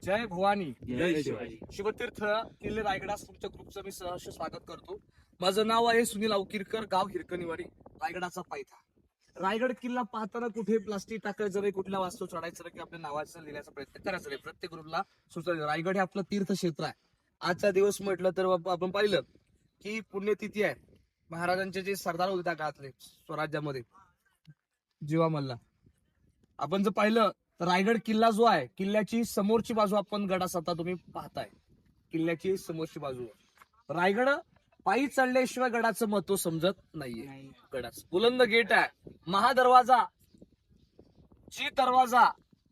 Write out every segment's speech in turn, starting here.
जय भवानी. जय शिवाजी. शिवतीर्थ किल्ले रायगडास तुमच्या ग्रुपचं मी सहर्ष स्वागत करतो. माझं नाव आहे सुनील अवकिरकर, गाव हिरकणीवाडी, रायगडाचा पायथा. रायगड किल्ला पाहताना कुठे प्लास्टिक टाकायचं रे, कुठल्या वास्तू चढायचं रे, की आपल्या नावाचं लिहिण्याचा प्रयत्न करायचा रे. प्रत्येक ग्रुपला सुचवायचं रायगड हे आपलं तीर्थक्षेत्र आहे. आजचा दिवस म्हटलं तर आपण पाहिलं की पुण्यतिथी आहे. महाराजांचे जे सरदार होते त्या काळातले स्वराज्यामध्ये जीवा मल्ला. आपण जर पाहिलं तर रायगड किल्ला जो आहे, किल्ल्याची समोरची बाजू आपण गडास आता तुम्ही पाहताय. किल्ल्याची समोरची बाजू रायगड पायी चढल्याशिवाय गडाचं महत्व समजत नाहीये. गडाच बुलंद गेट आहे, महादरवाजा, जी दरवाजा,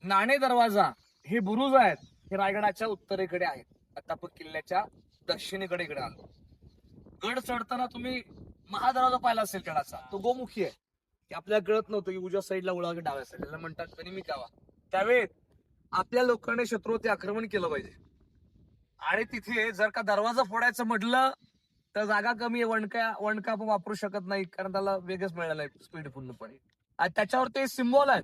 नाणे दरवाजा, हे बुरुज आहेत, हे रायगडाच्या उत्तरेकडे आहेत. आता आपण किल्ल्याच्या दक्षिणेकडे इकडे आलो. गड चढताना तुम्ही महादरवाजा पाहिला असेल गडाचा, तो गोमुखी आहे. की आपल्याला कळत नव्हतं की उजव्या साईडला उळा की डाव्या साईडला म्हणतात कनिमी कावा. त्यावेळेस आपल्या लोकांनी शत्रूवरती आक्रमण केलं पाहिजे. आणि तिथे जर का दरवाजा फोडायचं म्हटलं तर जागा कमी आहे, वणका आपण वापरू शकत नाही, कारण त्याला वेगच मिळाला आहे स्पीड पूर्णपणे. आणि त्याच्यावर ते सिम्बॉल आहे.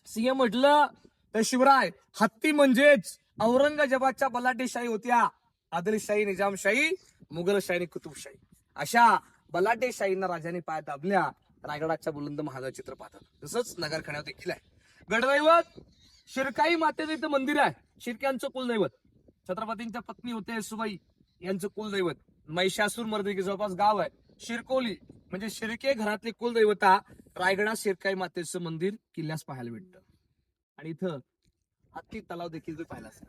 सिंह म्हटलं तर शिवराय, हत्ती म्हणजेच औरंगजेबाच्या बलाढ्यशाही होत्या. आदिलशाही, निजामशाही, मुघलशाही, कुतुबशाही, अशा बलाढ्यशाहींना राजाने पाय दाबल्या. रायगडाच्या बुलंद महागाचं चित्र पाहतात. तसंच नगरखान्यावर देखील आहे. गडदैवत शिरकाई मातेचं इथं मंदिर आहे. शिर्क्यांचं कुलदैवत, छत्रपतींच्या पत्नी होते सुबाई यांचं कुलदैवत. महिषासूर मर्दिनी जवळपास गाव आहे शिरकोली, म्हणजे शिर्के घरातले कुलदैवता रायगडात शिरकाई मातेचं मंदिर किल्ल्यास पाहायला भेटतं. आणि इथं हत्ती तलाव देखील तुम्ही पाहिला असेल.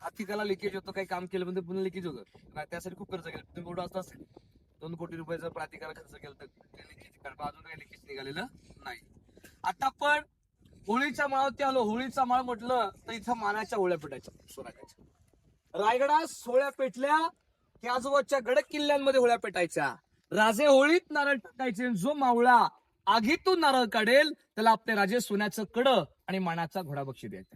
हत्ती तलाव लिकेज होतं, काही काम केलं म्हणजे पुन्हा लिकेज होतं. त्यासाठी खूप खर्च केला. तुम्ही मोठं असता असेल 2 कोटी रुपयाचा प्राधिकार खर्च केला तर अजून काही लिकेज निघालेलं नाही. आता आपण होळीच्या माळावरती आलो. होळीचा माळ म्हटलं तर इथं मानाच्या होळ्या पेटायच्या स्वराज्याच्या. रायगडात होळ्या पेटल्या की आजूबाजूच्या गड किल्ल्यांमध्ये होळ्या पेटायच्या. राजे होळीत नारळ टाकायचे. जो मावळा आगीतून नारळ काढेल त्याला आपले राजे सोन्याचं कडं आणि मानाचा घोडा बक्षीस द्यायचा.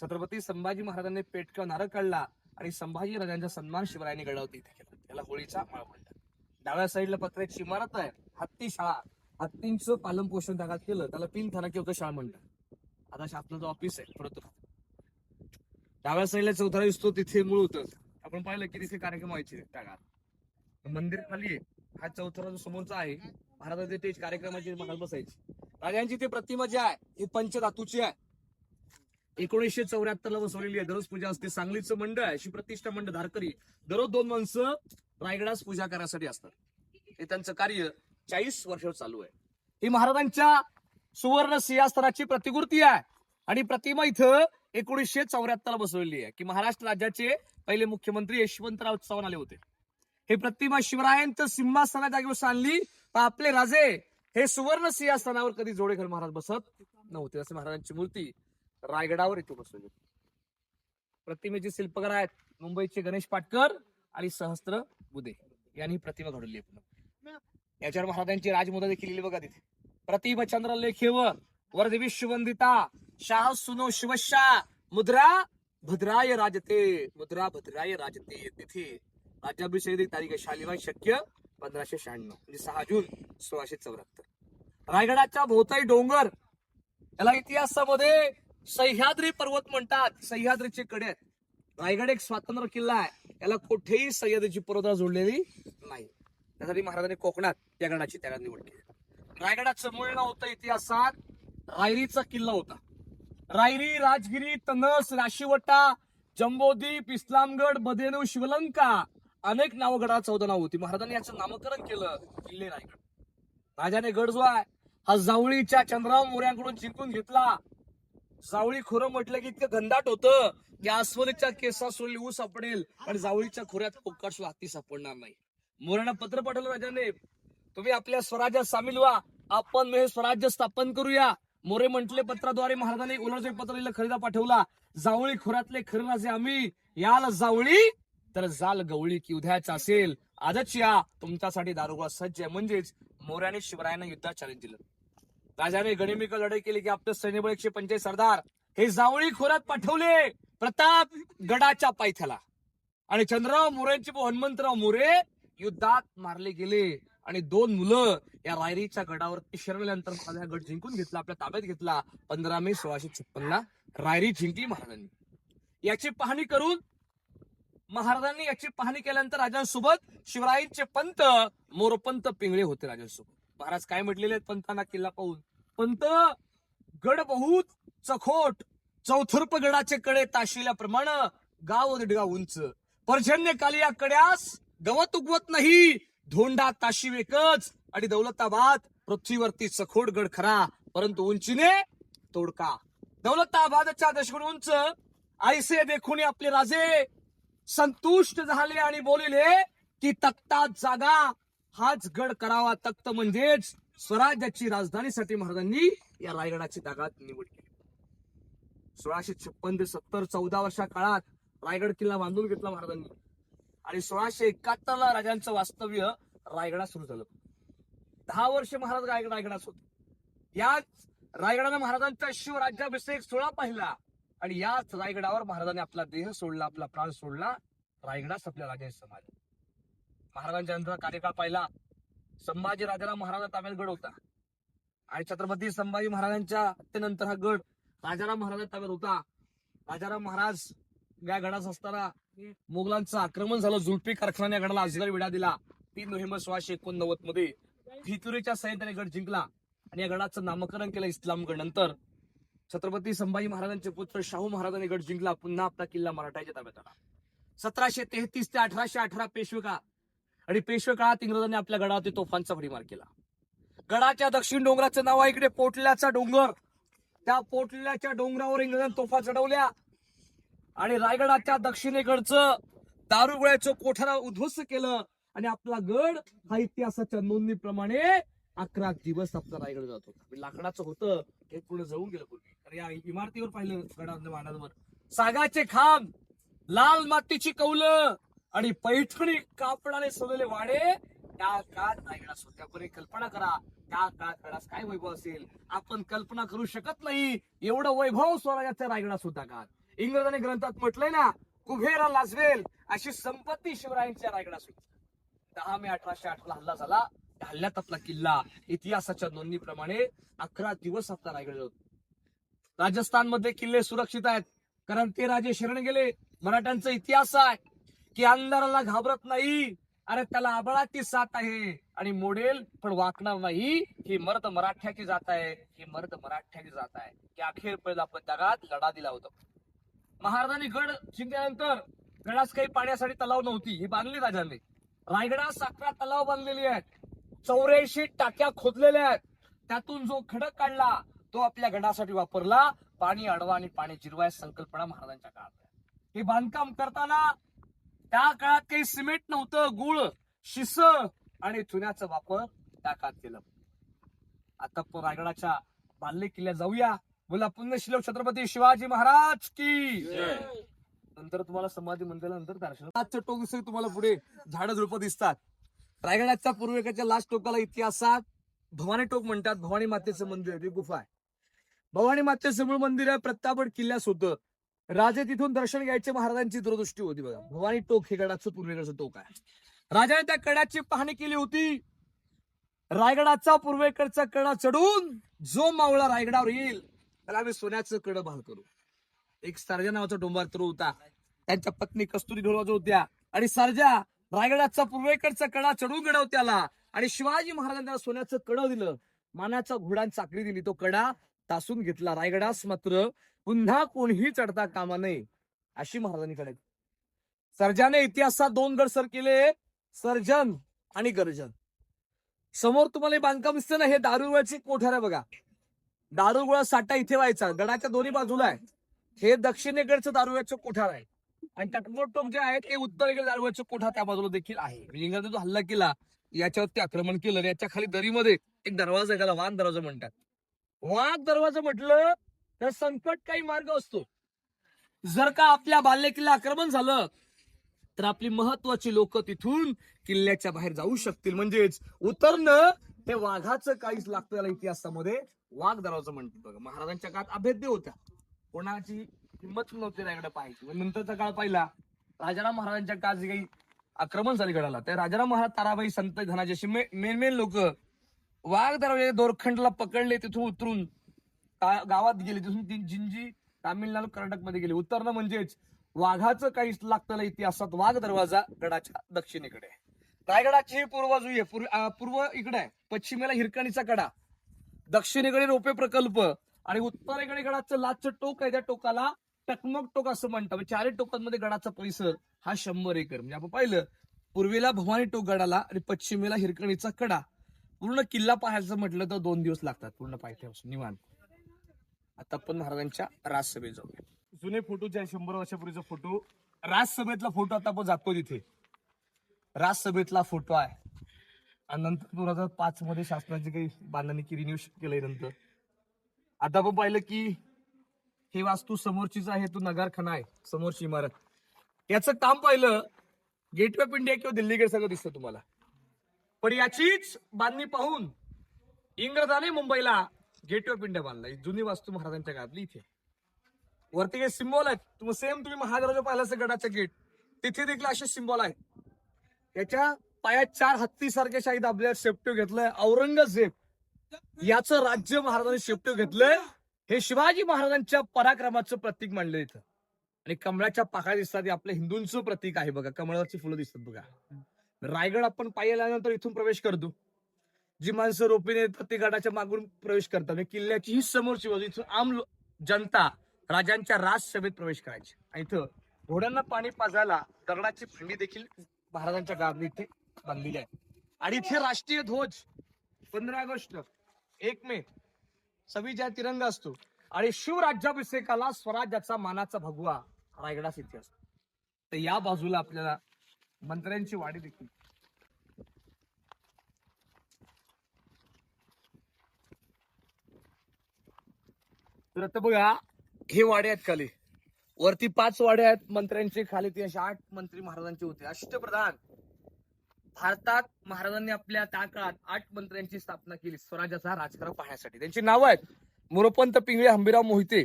छत्रपती संभाजी महाराजांनी पेटका नारळ काढला आणि संभाजी राजांचा सन्मान शिवरायांनी गडावरती इथे केला. त्याला होळीचा माळ म्हणतात. डाव्या साईडला पत्र्याची इमारत आहे, हत्ती शाळा. हत्तींचं पालन पोषण त्यागात केलं, त्याला पिनथाना किंवा शाळा म्हणतात. आता शासनाचं ऑफिस आहे थोडं. डाव्या साईडला चौथरा दिसतो, तिथे मूळ होतं. आपण पाहिलं की तिथे कार्यक्रम व्हायचे त्यागात. मंदिर खाली आहे. हा चौथरा जो समोरचा आहे, महाराजांचे ते कार्यक्रमाची महाराज बसायची. राजांची ती प्रतिमा जी आहे ही पंचधातूची आहे. 1974 ला बसवलेली आहे. दररोज पूजा असते. सांगलीचं मंडळ आहे, शिवप्रतिष्ठा मंडळ धारकरी, दररोज 2 माणसं रायगडास पूजा करण्यासाठी असतात. हे त्यांचं कार्य 40 वर्ष चालू आहे. ही महाराजांच्या सुवर्ण सिंहासनाची प्रतिकृती आहे. आणि प्रतिमा इथं 1974 ला बसवलेली आहे. की महाराष्ट्र राज्याचे पहिले मुख्यमंत्री यशवंतराव चव्हाण आले होते. हे प्रतिमा शिवरायांचं सिंहासना जागेवर आणली. पण आपले राजे हे सुवर्ण सिंहासनावर कधी जोडेकर महाराज बसत नव्हते. असे महाराजांची मूर्ती रायगडावर इथे बसवली. प्रतिमेचे शिल्पकार आहेत मुंबईचे गणेश पाटकर आणि सहस्त्र बुधे यांनी प्रतिमा घडवली आहे. याच्यावर महाराजांची राजमुद्रा देखील लिहिली बघा तिथे. प्रतिम चंद्र लेखेवर वरद विश्ववंदिता शाह सुनो शिवशा मुद्रा भद्राय राजते, मुद्रा भद्राय राजते. तिथे राज्याभिषेक तारीख शालिवाय शक्य 1596 म्हणजे 6 जून 1674. रायगडाच्या भोवताई डोंगर, याला इतिहासामध्ये सह्याद्री पर्वत म्हणतात. सह्याद्रीचे कडे आहेत. रायगड एक स्वातंत्र्य किल्ला आहे. याला कुठेही सह्याद्रीची पर्वत जोडलेली नाही. त्यासाठी महाराजांनी कोकणात त्या गडाची त्याला निवड केली. रायगडाचं मूळ नाव होतं इतिहासात रायरीचा किल्ला होता. रायरी, राजगिरी, तनस, राशीवटा, जंबोदीप, इस्लामगड, बदेनू, शिवलंका, अनेक नाव गडाचं होतं नाव होती. महाराजांनी याचं नामकरण केलं किल्ले रायगड. राजाने गड जो आहे हा जावळीच्या चंद्रराव मोऱ्यांकडून जिंकून घेतला. जावळी खोरं म्हटलं की इतकं घनदाट होतं की अस्वलीच्या केसा सोडली ऊस सापडेल, पण जावळीच्या खोऱ्यात पोकाट हत्ती सापडणार नाही. मोऱ्यांना पत्र पाठवलं राजाने, तुम्ही आपल्या स्वराज्यात सामील व्हा, आपण हे स्वराज्य स्थापन करूया. मोरे म्हटले पत्राद्वारे महाराजांनी उलटचे पत्र लिहिलं, खरेदा पाठवला. जावळी खोऱ्यातले खरे राजे आम्ही, याल जावळी तर जाल गवळी, की उद्याचा असेल आजच या, तुमच्यासाठी दारुगोळा सज्ज आहे. म्हणजेच मोऱ्याने शिवरायांना युद्धात चॅलेंज दिलं. राजाने गनिमिका लढाई केली की आपलं सैन्यबळ 145 सरदार हे जावळी खोऱ्यात पाठवले प्रताप गडाच्या पायथ्याला. आणि चंद्रराव मोरेंचे हनुमंतराव मोरे युद्धात मारले गेले. आणि 2 मुलं या रायरीच्या गडावरती शरणल्यानंतर हा गड जिंकून घेतला, आपल्या ताब्यात घेतला. 15 मे 1656 ला रायरी जिंकली महाराजांनी. याची पाहणी करून महाराजांनी याची पाहणी केल्यानंतर राजांसोबत शिवरायांचे पंत मोरपंत पिंगळे होते राजांसोबत. महाराज काय म्हटलेले आहेत पंतांना किल्ला पाहून? पंत, गड बहुत चखोट, चौथर्प गडाचे कडे ताशिल्याप्रमाणे गाव दिडगा उंच, पर्जन्य काली या कड्यास गवत उगवत नाही, धोंडा ताशी वेकच आणि दौलताबाद पृथ्वीवरती चखोट गड खरा, परंतु उंचीने तोडका. दौलताबादच्या दशगुण उंच आईसे देखून आपले राजे संतुष्ट झाले आणि बोलिले की तख्तात जागा हाच गड करावा. तख्त म्हणजेच स्वराज्याची राजधानीसाठी महाराजांनी या रायगडाची जागा निवड केली. 1656 ते 70 14 वर्षा काळात रायगड किल्ला बांधून घेतला महाराजांनी आणि 1671 ला राजांचं वास्तव्य रायगडात सुरू झालं. 10 वर्ष महाराज रायगडात होते. याच रायगडाने महाराजांचा शिवराज्याभिषेक सोहळा पाहिला आणि याच रायगडावर महाराजांनी आपला देह सोडला, आपला प्राण सोडला. रायगडास आपल्या राजाचे समाज. महाराजांच्या नंतर कार्यकाळ पाहिला. संभाजी राजाला महाराजा ताब्यात गड होता आणि छत्रपती संभाजी महाराजांच्या त्यानंतर हा गड राजाराम महाराज ताब्यात होता. राजाराम महाराज या गडास असताना मुघलांचं आक्रमण झालं. जुल्फिकार खान या गडाला अजगर विडा दिला. 3 नोव्हेंबर 1689 मध्ये भितुरीच्या सैन्याने गड जिंकला आणि या गडाचं नामकरण केलं इस्लामगड. नंतर छत्रपती संभाजी महाराजांचे पुत्र शाहू महाराजांनी गड जिंकला. पुन्हा आपला किल्ला मराठ्याच्या ताब्यात आला. 1733 ते 1818 पेशवे काळ आणि पेशवे काळात इंग्रजांनी आपल्या गडावरती तोफांचा भडीमार केला. गडाच्या दक्षिण डोंगराचं नाव आहे इकडे पोटल्याचा डोंगर. त्या पोटल्याच्या डोंगरावर इंग्रजांनी तोफा चढवल्या आणि रायगडाच्या दक्षिणेकडचं दारुगोळ्याचं कोठारा उद्ध्वस्त केलं आणि आपला गड हा इतिहासाच्या नोंदणीप्रमाणे 11 दिवस आपला रायगड जात होता. लाकडाचं होतं हे पूर्ण जळून गेलं पूर्वी. तर या इमारतीवर पाहिलं गडाच्या वाडांवर सागाचे खांब, लाल मातीची कौलं आणि पैठणी कापडाने सजवलेले वाडे त्या काळात रायगडास होत्या. बरे कल्पना करा त्या काळात गडास काय वैभव असेल. आपण कल्पना करू शकत नाही एवढं वैभव स्वराज्याच्या रायगडास होता का. इंग्रजांनी ग्रंथात म्हटलंय ना, कुबेरा लाजवेल अशी संपत्ती शिवरायांच्या रायगडास होती. 10 मे 1808 ला हल्ला झाला. त्या हल्ल्यात आपला किल्ला इतिहासाच्या नोंदणीप्रमाणे 11 दिवस आपला रायगड होता. राजस्थानमध्ये किल्ले सुरक्षित आहेत कारण ते राजे शरण गेले. मराठ्यांचा इतिहास आहे की अंधाराला घाबरत नाही. अरे त्याला आबळाची साथ आहे आणि मोडेल पण वाकणार नाही. ही मर्द मराठ्याची जात आहे, ही मर्द मराठ्याची जात आहे की अखेर पहिला आपण जगात लढा दिला होता. महाराजांनी गड जिंकल्यानंतर गडास काही पाण्यासाठी तलाव नव्हती, ही बांधली राजांनी. रायगडास 11 तलाव बांधलेली आहेत. 84 टाक्या खोदलेल्या आहेत. त्यातून जो खडक काढला तो आपल्या गडासाठी वापरला. पाणी अडवा आणि पाणी जिरवा संकल्पना महाराजांच्या काळात. हे बांधकाम करताना त्या काळात काही सिमेंट नव्हतं. गुळ, शिस आणि चुन्याचा वापर त्या काळात केला. आता रायगडाच्या बांधले किल्ल्या जाऊया. बोला पुण्यश्लोक छत्रपती शिवाजी महाराज की. नंतर तुम्हाला समाधी मंदिरानंतर दर्शन. आजचं टोक दिसतं तुम्हाला पुढे झाडं झुडपं दिसतात. रायगडाच्या पूर्वेकडच्या लास्ट टोकाला इतिहासात भवानी टोक म्हणतात. भवानी मातेचं मंदिर आहे, गुफा आहे. भवानी मातेचं मूळ मंदिर आहे प्रतापगड किल्ल्यास होतं. राजे तिथून दर्शन घ्यायचे महाराजांची दूरदृष्टी होती. बघा भवानी टोक हे गडाचं पूर्वेकडचं टोक आहे. राजाने त्या कड्याची पाहणी केली होती. रायगडाचा पूर्वेकडचा कडा चढून जो मावळा रायगडावर येईल त्याला आम्ही सोन्याचं कडं बहाल करू. एक सर्जा नावाचा डोंबार तरू होता. त्यांच्या पत्नी कस्तुरी ढोलवाजो होत्या आणि सर्जा रायगडाचा पूर्वेकडचा कडा चढून गडाव त्याला आणि शिवाजी महाराजांना सोन्याचं कडं दिलं. मानाचा घोडांची चाकरी दिली. तो कडा तासून घेतला. रायगडास मात्र पुन्हा कोणीही चढता कामा नये अशी महाराजांनी कडे. सर्जाने इतिहासात 2 गड सर केले, सर्जन आणि गर्जन. समोर तुम्हाला बांधकाम दिसतं ना, हे दारुगोळ्याची कोठार आहे बघा. दारुगोळा साठा इथे व्हायचा, गडाच्या दोन्ही बाजूला आहे. हे दक्षिणेकडचं दारुगोळ्याचं कोठार आहे आणि टकमोटोक जे आहे ते उत्तरेकडे दारुगोळ्याचं कोठार त्या बाजूला देखील आहे. इंग्रजांनी जो हल्ला केला याच्यावरती आक्रमण केलं. याच्या खाली दरीमध्ये एक दरवाजा आहे, त्याला वाघ दरवाजा म्हणतात. वाघ दरवाजा म्हटलं तर संकटकारी मार्ग असतो. जर का आपल्या बाल्य किल्ला आक्रमण झालं तर आपली महत्वाची लोक तिथून किल्ल्याच्या बाहेर जाऊ शकतील. म्हणजेच उतरणं हे वाघाचं काहीच लागतं. त्याला इतिहासामध्ये वाघ दरवाजा म्हणतात. बघा महाराजांच्या काळात अभेद्य होत्या, कोणाची हिंमत नव्हती रायगड पाहायची. नंतरचा काळ पाहिला राजाराम महाराजांच्या काळात जे काही आक्रमण झाले गडाला, त्या राजाराम महाराज, ताराबाई, संत धनाजी अशी मेन लोक वाघ दरवाजा दोरखंडला पकडले. तिथून उतरून गावात गेले. तिथून ती जिंजी तामिळनाडू कर्नाटकमध्ये गेले. उतरणं म्हणजेच वाघाचं काही लागतं इतिहासात. वाघ दरवाजा गडाच्या दक्षिणेकडे. रायगडाची ही पूर्व बाजू आहे, पूर्व इकडे आहे, पश्चिमेला हिरकणीचा कडा, दक्षिणेकडे रोपे प्रकल्प आणि उत्तरेकडे गडाचं लाचचं टोक आहे. त्या टोकाला टकमक टोक असं म्हणतात. म्हणजे चारही टोकांमध्ये गडाचा परिसर हा 100 एकर. म्हणजे आपण पाहिलं पूर्वेला भवानी टोक गडाला आणि पश्चिमेला हिरकणीचा कडा. पूर्ण किल्ला पाहायचं म्हटलं तर 2 दिवस लागतात पूर्ण पायथ्यापासून निवांत. आता आपण महाराजांच्या राजसभेत जाऊया. जुने फोटो जे आहे 100 वर्षापूर्वीचा फोटो, राजसभेतला फोटो आता आपण जातो तिथे. राजसभेतला फोटो आहे आणि नंतर 2005 मध्ये शासनाची काही बांधणी की रिन्यू केलंय नंतर. आता आपण पाहिलं की ही वास्तू समोरचीच आहे, तो नगारखाना आहे समोरची इमारत. याचं काम पाहिलं गेटवे ऑफ इंडिया किंवा दिल्ली गेट सगळं दिसतं तुम्हाला. पण याचीच बांधणी पाहून इंग्रजाने मुंबईला गेटवे ऑफ इंडिया बांधला. जुनी वास्तू महाराजांच्या काळातली इथे. वरती काही सिम्बॉल आहेत, सेम तुम्ही महादरवाजा पाहिला असेल गडाचं गेट, तिथे देखील असे सिम्बॉल आहेत. याच्या पायात 4 हत्ती सारखे शाही दाबले, शेपटी घेतलंय. औरंगजेब याचं राज्य महाराजांनी शेपटी घेतलंय. हे शिवाजी महाराजांच्या पराक्रमाचं प्रतीक मांडलं इथं. आणि कमळाच्या पाकळ्या दिसतात, हे आपल्या हिंदूंचं प्रतीक आहे बघा. कमळाची फुलं दिसतात बघा. रायगड आपण पाहिल्यानंतर इथून प्रवेश करतो. जी माणसं रोपीने प्रत्येक गडाच्या मागून प्रवेश करतात. किल्ल्याची ही समोरची बाजू, इथून आम जनता राजांच्या राजसभेत प्रवेश करायची. इथं घोड्यांना पाणी पाजायला दगडाची फंडी देखील महाराजांच्या गावात इथे बांधलेली आहे. आणि इथे राष्ट्रीय ध्वज 15 ऑगस्ट, 1 मे 26 तिरंगा असतो. आणि शिवराज्याभिषेकाला स्वराज्याचा मानाचा भगवा रायगडास इथे असतो. तर या बाजूला आपल्याला मंत्र्यांची वाडी देखील. तर आता बघा हे वाडे आहेत खाली, वरती 5 वाडे आहेत मंत्र्यांचे, खाली ते 8 मंत्री महाराजांचे होते. अष्टप्रधान. भारतात महाराजांनी आपल्या त्या काळात 8 मंत्र्यांची स्थापना केली स्वराज्याचा राजकारण पाहण्यासाठी. त्यांची नावं आहेत मोरोपंत पिंगळे, हंबीराव मोहिते,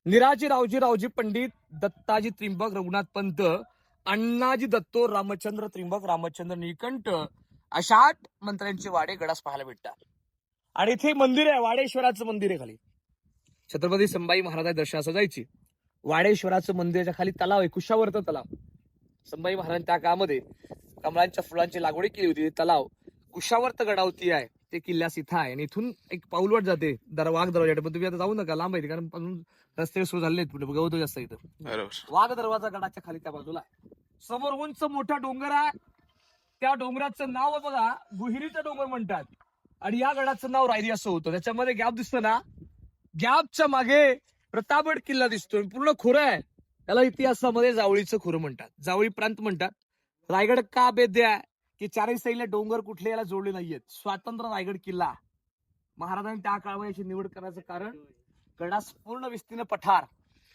निराजी रावजी पंडित, दत्ताजी त्रिंबक, रघुनाथ पंत, अण्णाजी दत्तो, रामचंद्र त्रिंबक, रामचंद्र निळकंठ, अशा 8 मंत्र्यांचे वाडे गडास पाहायला भेटतात. आणि इथे मंदिर आहे, वाडेश्वराचं मंदिर आहे खाली. छत्रपती संभाजी महाराज दर्शनासाठी जायची. वाडेश्वराचं मंदिराच्या खाली तलाव आहे, कुशावर्त तलाव. संभाजी महाराज त्या काळामध्ये कमळांच्या फुलांची लागवड केली होती. तलाव कुशावर्त गडावती आहे, ते किल्ल्यास इथं आहे. आणि इथून एक पाऊलवाट जाते वाघ दरवाजा. पण तुम्ही आता जाऊ नका, लांब आहे कारण अजून रस्ते सुरू झाले आहेत, पुढे गवत जास्त इथं. वाघ दरवाजा गडाच्या खाली त्या बाजूला आहे. समोर उंच मोठा डोंगर आहे, त्या डोंगराचं नाव बघा गुहिरीचा डोंगर म्हणतात. आणि या गडाचं नाव रायरी असं होतं. त्याच्यामध्ये गॅप दिसतो ना, गॅपच्या मागे प्रतापगड किल्ला दिसतोय, पूर्ण खोरं आहे. त्याला इतिहासामध्ये जावळीचं खोरं म्हणतात, जावळी प्रांत म्हणतात. रायगड का बेद्य आहे की चारही साईडला डोंगर कुठले याला जोडले नाहीयेत. स्वतंत्र रायगड किल्ला. महाराजांनी त्या काळामध्ये याची निवड करायचं कारण गडास पूर्ण विस्तीर्ण पठार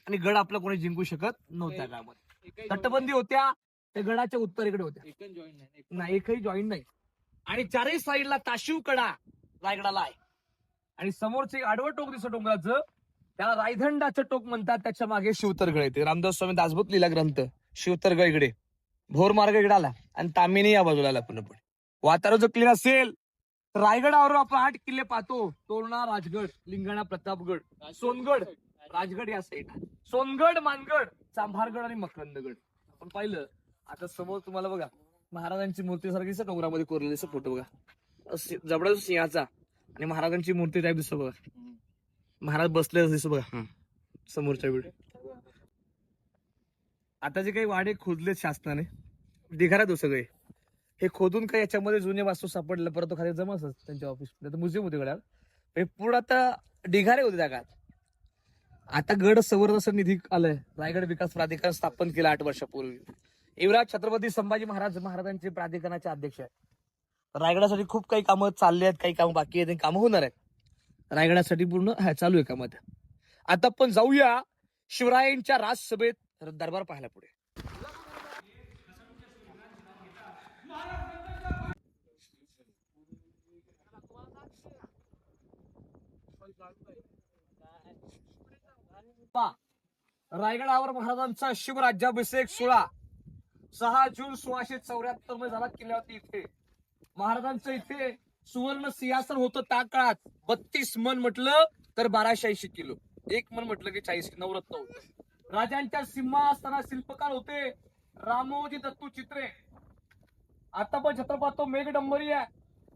आणि गड आपला कोणी जिंकू शकत नव्हत्या काळामध्ये. तटबंदी होत्या, त्या गडाच्या उत्तरेकडे होत्या, नाही एकही जॉईंट नाही. आणि चारही साईडला ताशीव कडा रायगडाला आहे. आणि समोरचे आडवं टोक दिसतं डोंगराचं, त्याला रायधंडाचं टोक म्हणतात. त्याच्या मागे शिवतरगड येते. रामदास स्वामी दासबोध लिहिला ग्रंथ शिवतरगड इकडे, भोर मार्ग इकडे आला आणि तामिनी या बाजूला आला. पूर्णपणे वातावरण जर क्लीन असेल तर रायगडावर आपण 8 किल्ले पाहतो. तोरणा, राजगड, लिंगाणा, प्रतापगड, सोनगड, राजगड या साईड, सोनगड, मानगड, चांभारगड आणि मकरंदगड आपण पाहिलं. आता समोर तुम्हाला बघा महाराजांची मूर्ती सारखीच डोंगरामध्ये कोरलेला फोटो बघा, जबडा सिंहाचा आणि महाराजांची मूर्ती टाईप दिसतो बघा. महाराज बसले दिसतो बघा समोरच्या वेळी. आता जे काही वाडे खोदलेत शासनाने, ढिगाऱ्यात हो सगळे, हे खोदून काही याच्यामध्ये जुने वास्तू सापडले, परत खाली जमा असत त्यांच्या ऑफिस, म्युझियम होते गड्यावर. हे पूर्ण आता ढिगारे होते त्या काळात. आता गड संवर्धन निधी आलाय, रायगड विकास प्राधिकरण स्थापन केलं 8 वर्षापूर्वी. युवराज छत्रपती संभाजी महाराजांचे प्राधिकरणाचे अध्यक्ष आहेत. रायगडासाठी खूप काही कामं चालली आहेत, काही कामं बाकी आहेत, कामं होणार आहेत. रायगडासाठी पूर्ण चालू आहे कामात. आता आपण जाऊया शिवरायांच्या राजसभेत दरबार पाहायला पुढे. रायगडावर महाराजांचा शिवराज्याभिषेक सोहळा 6 जून 1674 मध्ये झाला किल्ल्यावरती. इथे महाराजांचं इथे सुवर्ण सिंहासन होतं त्या काळात. 32 मन म्हटलं तर 1280 किलो. एक मन म्हटलं की 40 नवरत्न होते. राजांच्या सिंहासनात शिल्पकार होते रामोजी दत्तू चित्रे. आता पण छत्रपती मेघडंबरी आहे.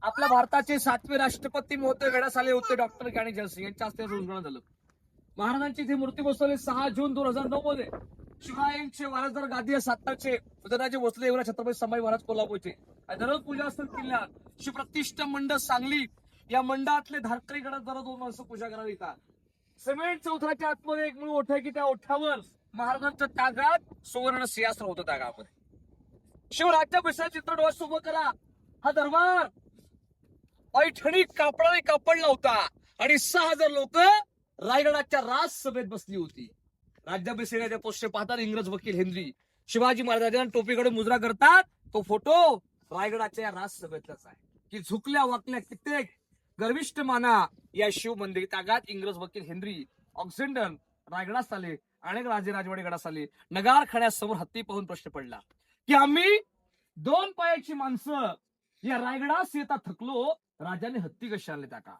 आपल्या भारताचे 7वे राष्ट्रपती महोदय घडण्यास आले होते डॉक्टर ज्ञानेश्वर सिंह यांच्या हस्ते उद्घाटन झालं. महाराजांची इथे मूर्ती बसवली 6 जून 2009 मध्ये. शिवरायांचे वारसदार गादी सातारचे उदयनराजे भोसले एवढा छत्रपती संभाजी महाराज कोल्हापूरचे. दररोज पूजा असतात किल्ल्यात. शिवप्रतिष्ठा मंडळ सांगली या मंडळातले धारकरी गणात दररोज 2 माणसं पूजा करायला येतात. सिमेंट चौथऱ्याच्या आतमध्ये एक मूळ ओठ आहे की त्या ओठावर महाराजांच्या तागात सुवर्ण सिंहासन होतं त्या गावामध्ये. शिवराज्याभिषेक चित्रडोळ्यात उभं करा. हा दरबार पैठणी कापडाने कापडला होता आणि 6,000 लोक रायगडाच्या राजसभेत बसली होती. राज्याभिषेकाच्या पोस्टे पाहतात इंग्रज वकील हेनरी. शिवाजी महाराजांना टोपीकडे मुजरा करतात. तो फोटो रायगडाच्या या राजसभेतलाच आहे की झुकल्या वाकल्या कित्येक गर्विष्ठ माना या शिव मंदिर तागात इंग्रज वकील हेनरी ऑक्झेंडन रायगडास आले. अनेक राजे राजवाडे गडास आले. नगार खाण्यासमोर हत्ती पाहून प्रश्न पडला की आम्ही 2 पायाची माणसं या रायगडास येता थकलो. राजाने हत्ती कशी आणले त्या का?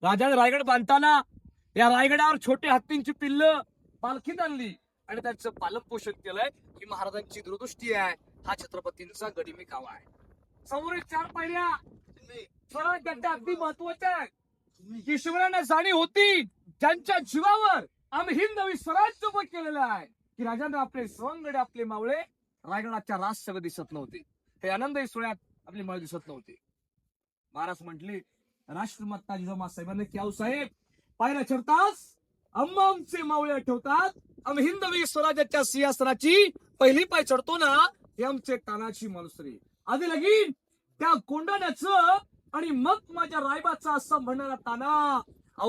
राजाने रायगड बांधताना या रायगडावर छोटे हत्तींची पिल्ल पालखीत आणली आणि त्यांचं पालन पोषण केलंय. ही महाराजांची दूरदृष्टी आहे. हा छत्रपतींचा गडिमी कावा आहे. समोरील 4 पायऱ्या स्वराज्याच्या अगदी महत्वाच्या आहे की शिवरायांना जाणीव होती ज्यांच्या जीवावर आम्ही हिंदवी स्वराज्य उभं केलेलं आहे की राजांना आपले सवंगडे आपले मावळे रायगडाच्या राजसभेत दिसत नव्हते. हे आनंदही सोहळ्यात आपले मावळे दिसत नव्हते. महाराज म्हटले राष्ट्रमाता जिजाऊ साहेबांनी की साहेब पायऱ्या चढताच आमचे मावळे आठवतात. आम्ही हिंदवी स्वराज्याच्या सिंहासनाची पहिली पाय चढतो ना हे आमचे तानाची माणुसरी. आधी लगीन त्या कोंडाण्याचं आणि मग माझ्या रायबाचा असं म्हणणारा ताना.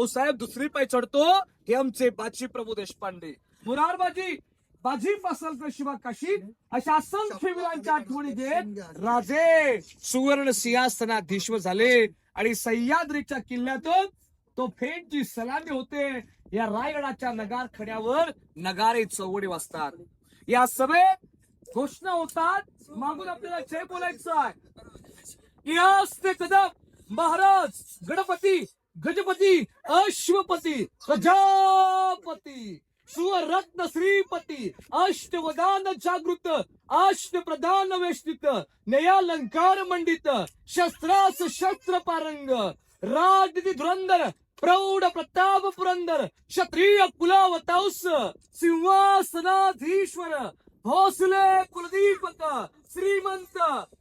साहेब दुसरी पाय चढतो हे आमचे बाजी प्रभू देशपांडे. मुरारबाजी बाजी पासल तर शिवा काशी अशा असंख्य वीरांच्या आठवणी देत राजे सुवर्ण सिंहासनाधीश्वर झाले आणि सह्याद्रीच्या किल्ल्यातून तो फेंची सलामी होते. या रायगडाच्या नगार खड्यावर नगारे चौवडे वाजतात. या सभेत घोषणा होतात. मागून आपल्याला जय बोलायचं आहे. यास्ते कदम महाराज गणपती गजपती अश्वपती प्रजापती सुरत्न श्रीपती अष्टवदान जागृत अष्टप्रधान वेष्टित नयालंकार मंडित शस्त्रास शस्त्र पारंग राजनिधी धुरंधर प्रौढ प्रताप पुरंदर क्षत्रिय कुलावतांस सिंहासनाधीश्वर भोसले कुलदीपक श्रीमंत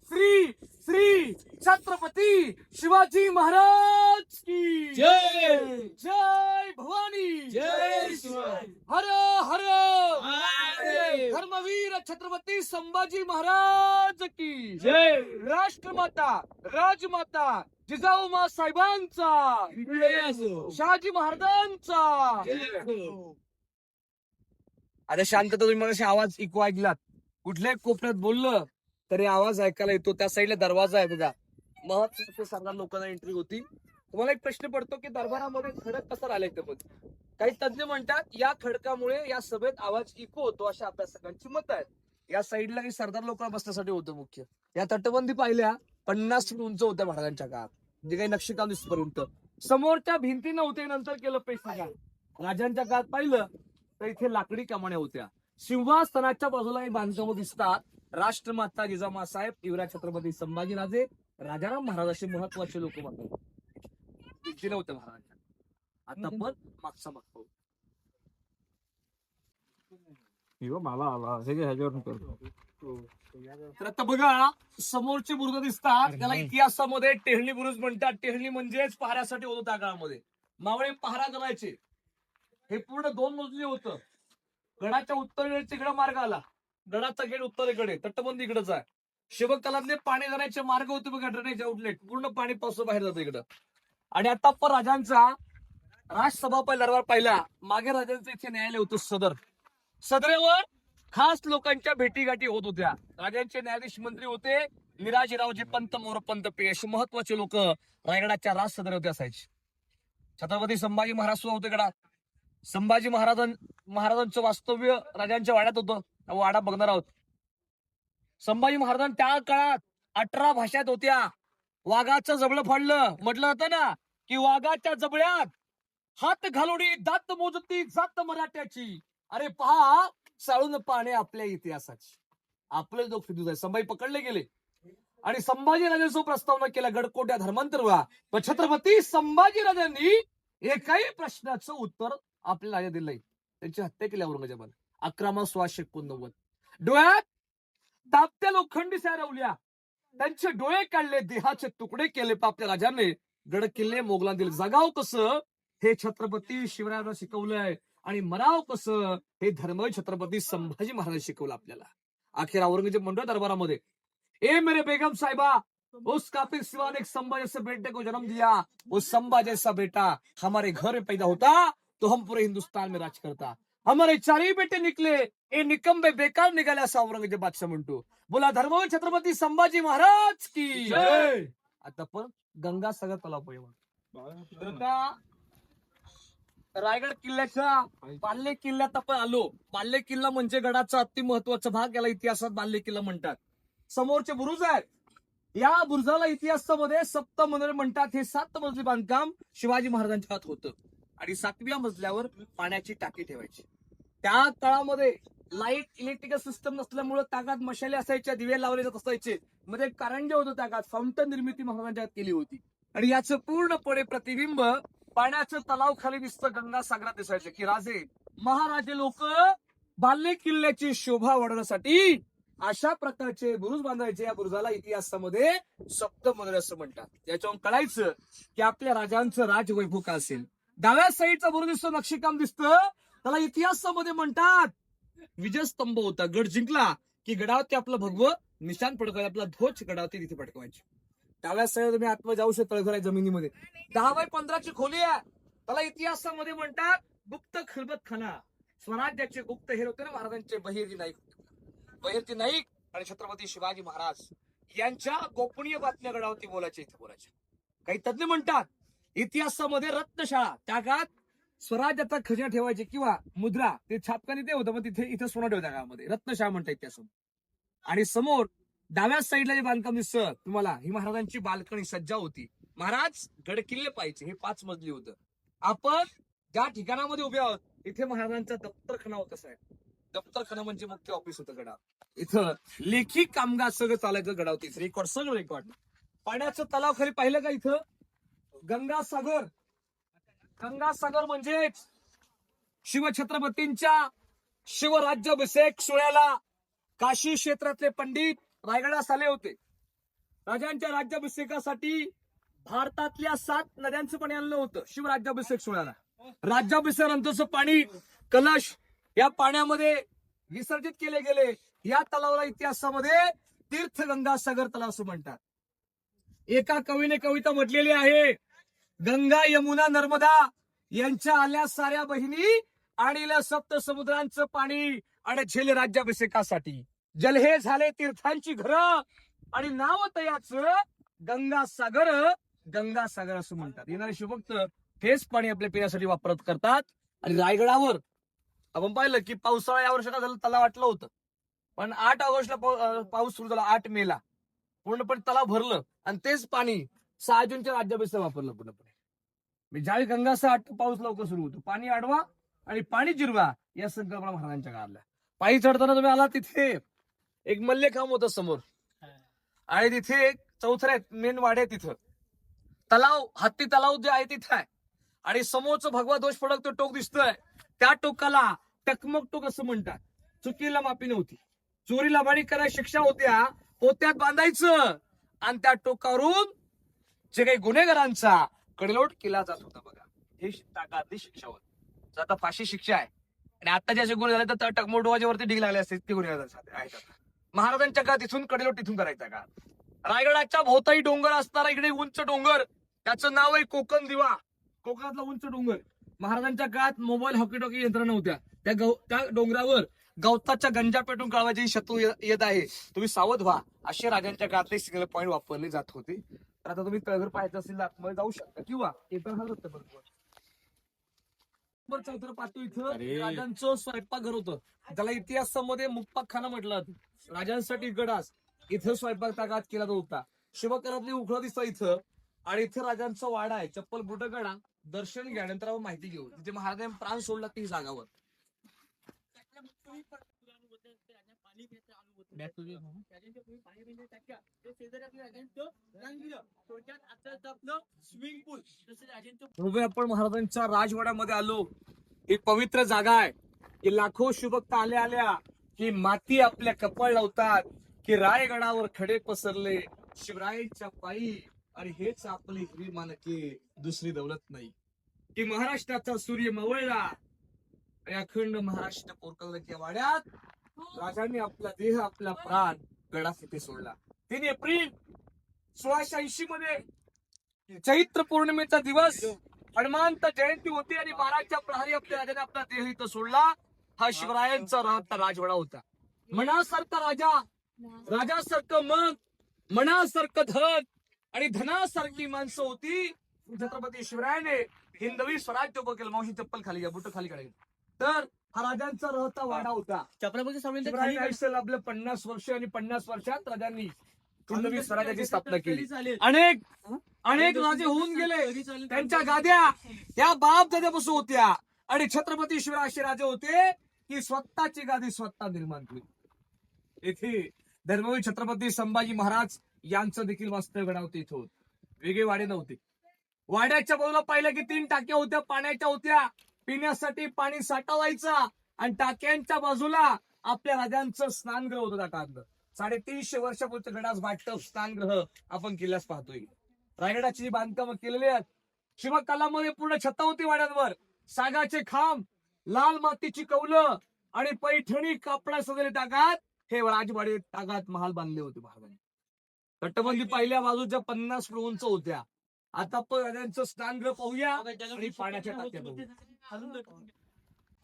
श्री श्री छत्रपती शिवाजी महाराज की जय. जय भवानी जय हर हर धर्मवीर छत्रपती संभाजी महाराज की जय. राष्ट्रमाता राजमाता जिजाऊ साहेबांचा शहाजी महाराजांचा. आता शांतता. तुम्ही मला आवाज इको ऐकलात. कुठल्याही कोपऱ्यात बोललं तरी आवाज ऐकायला येतो. त्या साईडला दरवाजा आहे बघा. महत्वाचे सरदार लोकांना एंट्री होती. तुम्हाला एक प्रश्न पडतो की दरबारामध्ये खडक कसं राहिलाय ते पण. काही तज्ञ म्हणतात या खडकामुळे या सभेत आवाज इको होतो अशा अभ्यासकांची मत आहेत. या साईडला काही सरदार लोकांना बसण्यासाठी होतं मुख्य. या तटबंदी पाहिल्या 50 फूट उंच होत्या महाराजांच्या काळात. म्हणजे काही नक्षीकाम दिसपर्यंत. समोरच्या भिंती नव्हते नंतर केलं पैसा. राजांच्या काळात पाहिलं तर इथे लाकडी कमाण्या होत्या. सिंहासनाच्या बाजूला बांधकाम दिसतात. राष्ट्रमाता जिजाऊ साहेब युवराज छत्रपती संभाजीराजे राजाराम महाराज असे महत्वाचे लोक म्हणतात. भिंती नव्हत्या महाराजांच्या. आता पण मागचा मागतो. मला आला ह्याच्यावरून करतो. तर आता बघा समोरचे बुरुज दिसतात. त्याला इतिहासामध्ये टेहळणी बुरुज म्हणतात. टेहळणी म्हणजेच पहाऱ्यासाठी होतं त्या काळामध्ये. मावळे पहारा करायचे. हे पूर्ण 2 मजली होतं. गडाच्या उत्तरेकडे तिकडे मार्ग आला. गडाचा गेट उत्तरेकडे तटबंदी इकडेच आहे. शिवकालातले पाणी जाण्याचे मार्ग होते बघा. ड्रेनेज आउटलेट पूर्ण पाणी पासून बाहेर जातं इकडं. आणि आता पण राजांचा राजसभा दरबार पाहिला. मागे राजांचं इथे न्यायालय होतं सदर. सदरेवर खास लोकांच्या भेटीगाठी होत होत्या. राजांचे न्यायाधीश मंत्री होते निराजीरावजी पंत मोरपंत पे असे महत्वाचे लोक रायगडाच्या राज सदरेवरती असायचे. छत्रपती संभाजी महाराज सुद्धा होते गडात. संभाजी महाराजांचं वास्तव्य राजांच्या वाड्यात होतं. वाडा बघणार आहोत. संभाजी महाराजां त्या काळात 18 भाषात होत्या. वाघाचं जबडं फाडलं म्हटलं जातं ना की वाघाच्या जबड्यात हात घालुनी दात मोजती जात मराठ्याची. अरे पहा, चाळून पाने आपल्या इतिहासाची. आपले लोक फिदूत आहे. संभाजी पकडले गेले आणि संभाजीराजांचा प्रस्तावना केला गडकोट्या धर्मांतर व्हा. पण छत्रपती संभाजीराजांनी एकाही प्रश्नाचं उत्तर आपल्या राजा दिलं नाही. त्यांची हत्या केली औरंगजेबाने. 11/16/89. डोळ्यात दाबत्या लोखंडी सळ्या रवल्या. त्यांचे डोळे काढले, देहाचे तुकडे केले. आपल्या राजाने गड किल्ले मोगलांना दिले. जगाव कसं हे छत्रपती शिवरायांना शिकवलंय आणि मराव कसं हे धर्मवीर छत्रपती संभाजी महाराज शिकवलं आपल्याला. अखेर औरंगजेब म्हणतोय दरबारामध्ये, ए मेरे बेगम साहिबा, उस काफिर सिवा ने एक संभा जैसे बेटे को जन्म दिया. वो संभा जैसा बेटा हमारे घर में पैदा होता तो हम पूरे हिंदुस्तान में राज करता. हमारे चारही बेटे निकले, ए निकंबे बेकार निघाले असं औरंगजेब बादशाह म्हणतो. बोला धर्मवीर छत्रपती संभाजी महाराज की जय. आता पण गंगासागर तलाव पाहिजे. तर का रायगड किल्ल्याच्या बाल्य किल्ल्यात आपण आलो. बाल्य किल्ला म्हणजे गडाचा अति महत्वाचा भाग. याला इतिहासात बाल्य किल्ला म्हणतात. समोरचे बुरुज आहेत. या बुरुजाला इतिहासामध्ये सप्त मंदिर म्हणतात. हे 7 मजली बांधकाम शिवाजी महाराजांच्या काळात होतं आणि 7व्या मजल्यावर पाण्याची टाकी ठेवायची. त्या काळामध्ये लाईट इलेक्ट्रिकल सिस्टम नसल्यामुळे त्या काळात मशाले असायच्या, दिवे लावले जात असायचे. मध्ये कारंजे होतं त्या काळात. फाउंटन निर्मिती महाराजांच्या केली होती आणि याचं पूर्णपणे प्रतिबिंब पाण्याचं तलाव खाली दिसतं, गंगासागरात दिसायचं की राजे महाराजे लोक बाल्य किल्ल्याची शोभा वाढवण्यासाठी अशा प्रकारचे बुरुज बांधायचे. या बुरुजाला इतिहासामध्ये सप्तमंदिर असं म्हणतात. याच्यावरून कळायचं की आपल्या राजांचं राजवैभव का असेल. डाव्या साईडचा बुरुज दिसतो, नक्षीकाम दिसतं, त्याला इतिहासामध्ये म्हणतात विजयस्तंभ होता. गड जिंकला की गडावरती आपलं भगवं निशाण फडकवायचं, आपला ध्वज गडावरती तिथे फडकवायचे. डाव्या साईड तुम्ही आतमध्ये जाऊ शकता, तळघर आहे जमिनीमध्ये. 10x15 खोली आहे. त्याला इतिहासामध्ये म्हणतात गुप्त खलबत खाना. स्वराज्याचे गुप्त हेर होते ना महाराजांचे, बहिर्जी नाईक. बहिर्जी नाईक आणि छत्रपती शिवाजी महाराज यांच्या गोपनीय बातम्या गडावरती बोलायच्या, इथे बोलायच्या. काही तज्ञ म्हणतात इतिहासामध्ये रत्नशाळा, त्या काळात स्वराज्याचा खजिना ठेवायचे किंवा मुद्रा, ते छापखाने ते होतं, पण तिथे इथं सोनं ठेवत्या गावामध्ये. रत्नशाळा म्हणतात इतिहासामध्ये. आणि समोर डाव्या साईडला जे बांधकाम दिसतं तुम्हाला, ही महाराजांची बाल्कनी सज्जा होती. महाराज गड किल्ले पाहिजे, हे 5 मजली होतं. आपण ज्या ठिकाणामध्ये उभे आहोत इथे महाराजांचा दप्तरखाना होता साहेब. दप्तरखाना म्हणजे मुख्य ऑफिस होतं गडावर. इथं लेखी कामगार सगळं चालायचं गडावरती. रेकॉर्ड, सगळं रेकॉर्ड. पाण्याचं तलाव खाली पाहिलं का इथं गंगासागर. गंगासागर म्हणजे शिवछत्रपतींच्या शिवराज्याभिषेक सोहळ्याला काशी क्षेत्रातले पंडित रायगडास आले होते. राजांच्या राज्याभिषेकासाठी भारतातल्या 7 नद्यांचं पाणी आणलं होतं शिवराज्याभिषेक सोहळ्याला. राज्याभिषेकानंतरचं पाणी कलश या पाण्यामध्ये विसर्जित केले गेले. या तलावाला इतिहासामध्ये तीर्थ गंगासागर तलाव असं म्हणतात. एका कवीने कविता म्हटलेली आहे, गंगा यमुना नर्मदा यांच्या आल्या साऱ्या बहिणी, आणलं सप्त समुद्रांचं पाणी आणि झेल राज्याभिषेकासाठी. जल हे झाले तीर्थांची घरं आणि नाव तयाचं गंगासागर. गंगासागर असं म्हणतात. येणारे शिवभक्त हेच पाणी आपल्या पिण्यासाठी वापरत करतात. आणि रायगडावर आपण पाहिलं की पावसाळा या वर्षाला झालं, तलाव आटलं होतं, पण 8 ऑगस्टला पाऊस सुरू झाला. 8 मेला पूर्णपणे तलाव भरलं आणि तेच पाणी 6 जूनच्या राज्याभिषेक वापरलं पूर्णपणे. ज्यावेळी गंगासा पाऊस लवकर सुरू होतो, पाणी अडवा आणि पाणी जिरवा या संकल्पना महाराजांच्या काळातल्या. पायी चढताना तुम्ही आला तिथे एक मल्लेखांब होतं समोर आणि तिथे एक चौथरा मेन वाडे आहे. तिथं तलाव, हत्ती तलाव जे आहे तिथं आहे आणि समोरचं भगवा ध्वज फडकतो टोक दिसतोय. त्या टोकाला टकमक टोक असं म्हणतात. चुकीला माफी नव्हती, चोरीला बाणी करायची शिक्षा होत्या, पोत्यात बांधायचं आणि त्या टोकावरून जे काही गुन्हेगारांचा कडेलोट केला जात होता बघा. ही टाकातली शिक्षा होती. आता फाशी शिक्षा आहे आणि आता जे असे गुन्हे झाले तर टकमोटोवाच्यावरती ढीग लागले असते इतके गुन्हे आहेत. महाराजांच्या काळात तिथून कडेलोट तिथून करायचा का. रायगडाच्या भोवताही डोंगर असणारा इकडे उंच डोंगर, त्याचं नाव आहे कोकण दिवा. कोकणातला उंच डोंगर. महाराजांच्या काळात मोबाईल हॉकी टॉकी यंत्रणा नव्हत्या. त्या डोंगरावर गवताच्या गंजा पेटून कळवायची शत्रू येत आहे, तुम्ही सावध व्हा, असे राजांच्या काळातले सिग्नल पॉईंट वापरले जात होते. तर आता तुम्ही तळघर पाहायचं असेल आतमध्ये जाऊ शकता किंवा चौथर पाहतो इथं राजांचं स्वयंपाकघर होतं. त्याला इतिहासामध्ये मुप्पाखाना म्हटलं. राजांसाठी गडास इथं स्वयंपाक त्या काळात केला जात होता. शिवकारातली उखळा दिसता इथं आणि इथे राजांचा वाडा आहे. चप्पल बुट काढा, दर्शन घ्या, नंतर आपण माहिती घेऊ. तिथे महाराजांनी प्राण सोडला ती जागावर. बघूया आपण महाराजांच्या राजवाड्यामध्ये आलो. ही पवित्र जागा आहे की लाखो शुभक्त आल्या आल्या की माती आपल्या कपाळ लावतात, की रायगडावर खडे पसरले शिवरायांच्या पायी, आणि हेच आपली हिरी मानके, दुसरी दौलत नाही. की महाराष्ट्राचा सूर्य मावळला आणि अखंड महाराष्ट्र पोरकलला की वाड्यात राजांनी आपला देह, आपला प्राण गडास इथे सोडला. 3 एप्रिल 1680 मध्ये चैत्र पौर्णिमेचा दिवस, हनुमंत जयंती होती आणि 12च्या प्रहरी आपल्या राजाने आपला देह इथं सोडला. हा शिवरायांचा राहता राजवाडा होता. मनासारखा राजा, राजासारखं मन, मनासारखं धन आणि धनासारखी माणसं होती. छत्रपती शिवरायाने हिंदवी स्वराज्य उभं केलं. मावशी चप्पल खाली घ्या, बुट खाली काढायला. तर हा राजांचा राहता वाडा होता. छत्रपती शिवरायांनी आयुष्य लाभलं 50 वर्ष आणि 50 वर्षात राजांनी हिंदवी स्वराज्याची स्थापना केली. अनेक राजे होऊन गेले, त्यांच्या गाद्या त्या बाप दाद्यापासून होत्या. आणि छत्रपती शिवराय असे राजे होते की स्वतःची गादी स्वतः निर्माण केली. येथे धर्मवीर छत्रपती संभाजी महाराज यांचं देखील वास्तव्य गडावते इथं होत. वेगळे वाडे नव्हते. वाड्याच्या बाजूला पाहिलं की 3 टाक्या होत्या, पाण्याच्या होत्या. पिण्यासाठी पाणी साठवायचा आणि टाक्यांच्या बाजूला आपल्या राजांचं स्नानगृह होतं. त्या काळात 350 वर्षापूर्वीचं गडास वाटतं स्नानगृह आपण किल्ल्यास पाहतोय. रायगडाची जी बांधकामं केलेली आहेत, शिवकालामध्ये पूर्ण छता होती वाड्यांवर. सागाचे खांब, लाल मातीची कौलं आणि पैठणी कापडा सजले टाकात हे राजवाडे टाकात महाल बांधले होते महाराजांनी. तटबंदी पहिल्या बाजूच्या 50 फूट उंच होत्या. आता आपण राजांचं स्नानगृह पाहूया आणि पाण्याच्या टाक्या बघूया.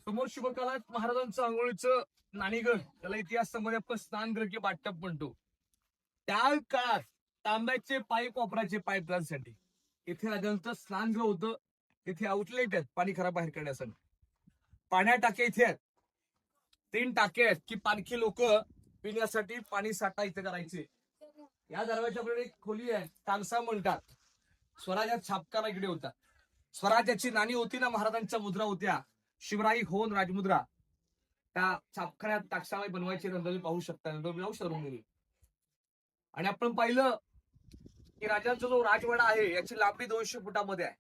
समोर शिवकालात महाराजांचं आंघोळीचं नाणीगड, त्याला इतिहासामध्ये आपण स्नानगृह किंवा बाटप म्हणतो. त्या काळात तांब्याचे पाईप वापरायचे पाईपलाईनसाठी. इथे राजांचं स्नानगृह होतं. इथे आउटलेट आहेत पाणी खराब बाहेर काढण्यासाठी. पाण्या टाक्या इथे आहेत. 3 टाके आहेत की पाणखी लोक पिण्यासाठी पाणी साठा इथे करायचे. या दरवाजाकडे एक खोली आहे, तानसा म्हणतात. स्वराज्यात छापखाना इकडे होता. स्वराज्याची नाणी होती ना, महाराजांच्या मुद्रा होत्या, शिवराई होन राजमुद्रा. त्या छापखान्यात टाकसामाई बनवायची. नंतर पाहू शकता, नंतर शरून गेली. आणि आपण पाहिलं की राजांचा जो राजवाडा आहे याची लांबी 200 फुटामध्ये आहे.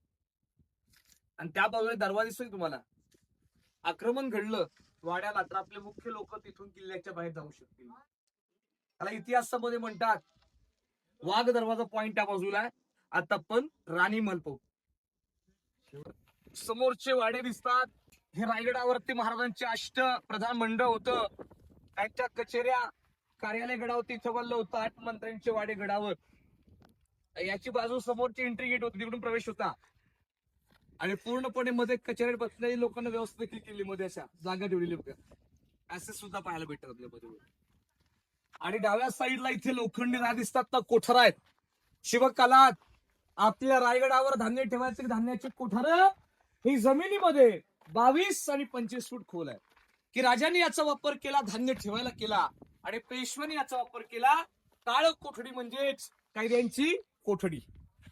आणि त्या बाजूला दरवाजा दिसतोय तुम्हाला. आक्रमण घडलं वाड्याला तर आपले मुख्य लोक तिथून किल्ल्याच्या बाहेर जाऊ शकतील. त्याला इतिहासामध्ये म्हणतात वाघ दरवाजा पॉइंट त्या बाजूला आहे. आता पण राणी महल पाहू. समोरचे वाडे दिसतात. हे रायगडावरती महाराजांचे अष्टप्रधान मंडळ होतं. त्यांच्या कचेऱ्या, कार्यालय गडावरती इथं बनलं होतं. 8 मंत्र्यांचे वाडे गडावर. याची बाजू समोरची एंट्री गेट होती, तिकडून प्रवेश होता. आणि पूर्णपणे मध्ये कचेऱ्यात बसलेल्या लोकांना व्यवस्था देखील केली. मध्ये अशा जागा ठेवलेली असं सुद्धा पाहायला भेटतात आपल्यामध्ये. आणि डाव्या साईडला इथे लोखंडी राज दिसतात ना, कोठार आहेत. शिवकालात आपल्या रायगडावर धान्य ठेवायचे धान्याचे कोठार ही जमिनीमध्ये 22 आणि 25 फूट खोल आहे. की राजांनी याचा वापर केला, धान्य ठेवायला केला. आणि पेशव्यांनी याचा वापर केला काळ कोठडी, म्हणजेच कायद्यांची कोठडी.